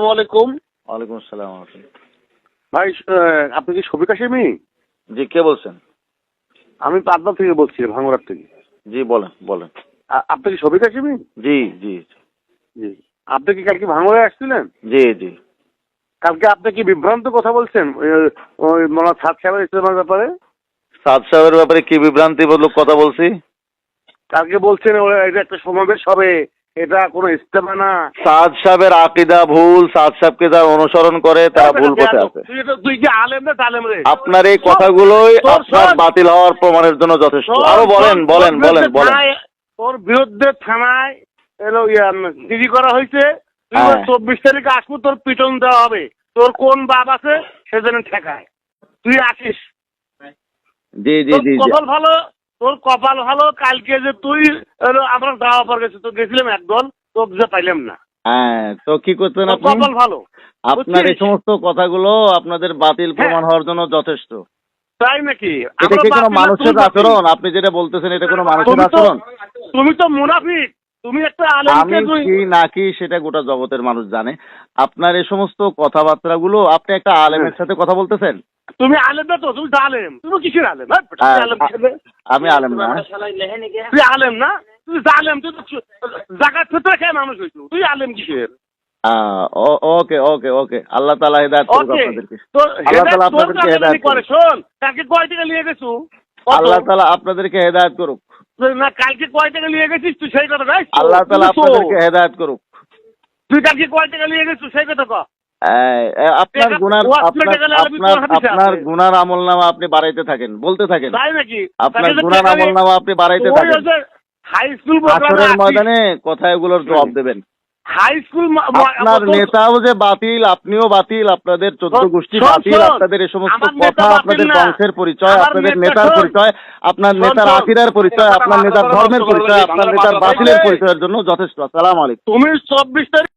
আসসালামু আলাইকুম। ওয়ালাইকুম আসসালাম। ভাই আপনি কি শফিক হাশেমি? জি, কে বলছেন? আমি পাবনা থেকে বলছি, ভাঙ্গুড়ার থেকে। জি, বলেন বলেন। আপনি কি শফিক হাশেমি? জি জি জি। আপনি কি কালকে ভাঙ্গুড়ায় আসছিলেন? জি জি। কালকে আপনি কি বিভ্রান্ত কথা বলছেন ওই মৌলানা সাদ সাহেবের ইস্তেমার ব্যাপারে? সাদ সাহেবের ব্যাপারে কি বিভ্রান্তিমূলক কথা বলছি? কালকে বলছেন এটা একটা সমাবেশ হবে, এটা কোনো ইস্তেমা না। সাদ সাহেবের আকীদা ভুল, সাদ সাহেবকে যারা অনুসরণ করে তারা ভুল পথে আছে। তুই কি আলেম না তালেম রে? আপনার এই কথাগুলোই আপনার বাতিল হওয়ার প্রমাণের জন্য যথেষ্ট। আরো বলেন বলেন বলেন বলেন। তোর বিরুদ্ধে থানায় এলো জিডি করা হয়েছে। তুই 24 তারিখে আসবো, তোর পিটন দেওয়া হবে। তোর কোন বাপ আছে সেজন্য ঠেকায় তুই আসিস। জি জি জি। কপাল ভালো, তোর কপাল ভালো। কালকে যে তুই আমরা দাওয়া পর গেছি, তো গেছিলাম একদল, তোর যে পাইলাম না। হ্যাঁ, তো কি করতেন আপনি? কপাল ভালো। আপনার এই সমস্ত কথাগুলো আপনাদের বাতিল প্রমাণ হওয়ার জন্য যথেষ্ট। তাই নাকি? এটা কি কোনো মানুষের আচরণ? আপনি যেটা বলতেছেন এটা কোনো মানুষের আচরণ? তুমি তো মুনাফিক। তুমি একটা আলেমকে আমি কি নাকি সেটা গোটা জগতের মানুষ জানে। আপনার এই সমস্ত কথাবার্তাগুলো, আপনি একটা আলেমের সাথে কথা বলতেছেন। তুমি আলেম না তো? তুমি তো আলেম। তুমি কিসের আলেম? আমি আলেম না। তুই আলেম না? তুই আলেম, তুই জাকাত ফিতরা খেয়ে মানুষ হইছো। তুই আলেম কিসের? ওকে ওকে ওকে। আল্লাহ তাআলা হেদায়েত করুক আপনাদেরকে। আল্লাহ তাআলা আপনাদেরকে হেদায়েত করুক। শোন, কালকে কয় টাকা নিয়ে গেছো? আল্লাহ তাআলা আপনাদেরকে হেদায়েত করুক। না, কালকে কয় টাকা নিয়ে গেছিস তুই সেই কথা গাইছ? আল্লাহ তাআলা আপনাদেরকে হেদায়েত করুক। তুই কালকে কয় টাকা নিয়ে গেছিস সেই কথা কও। আপনার গুনার আমলনামা আপনি বাড়াইতে থাকেন, বলতে থাকেন। তাই নাকি? আপনার গুনার আমলনামা আপনি বাড়াইতে থাকেন। হাই স্কুল আসরের ময়দানে কথাগুলোর জবাব দেবেন। হাই স্কুল আপনার নেতাও যে বাতিল, আপনিও বাতিল, আপনাদের 14 গোষ্ঠী বাতিল। আপনাদের এই সমস্ত কথা আপনাদের বংশের পরিচয়, আপনাদের নেতার পরিচয়, আপনার নেতার আকীদার পরিচয়, আপনার নেতার ধর্মের পরিচয়, আপনার নেতার বাতিলের পরিচয়ের জন্য যথেষ্ট। আসসালামু আলাইকুম। তুমি 24 তারিখ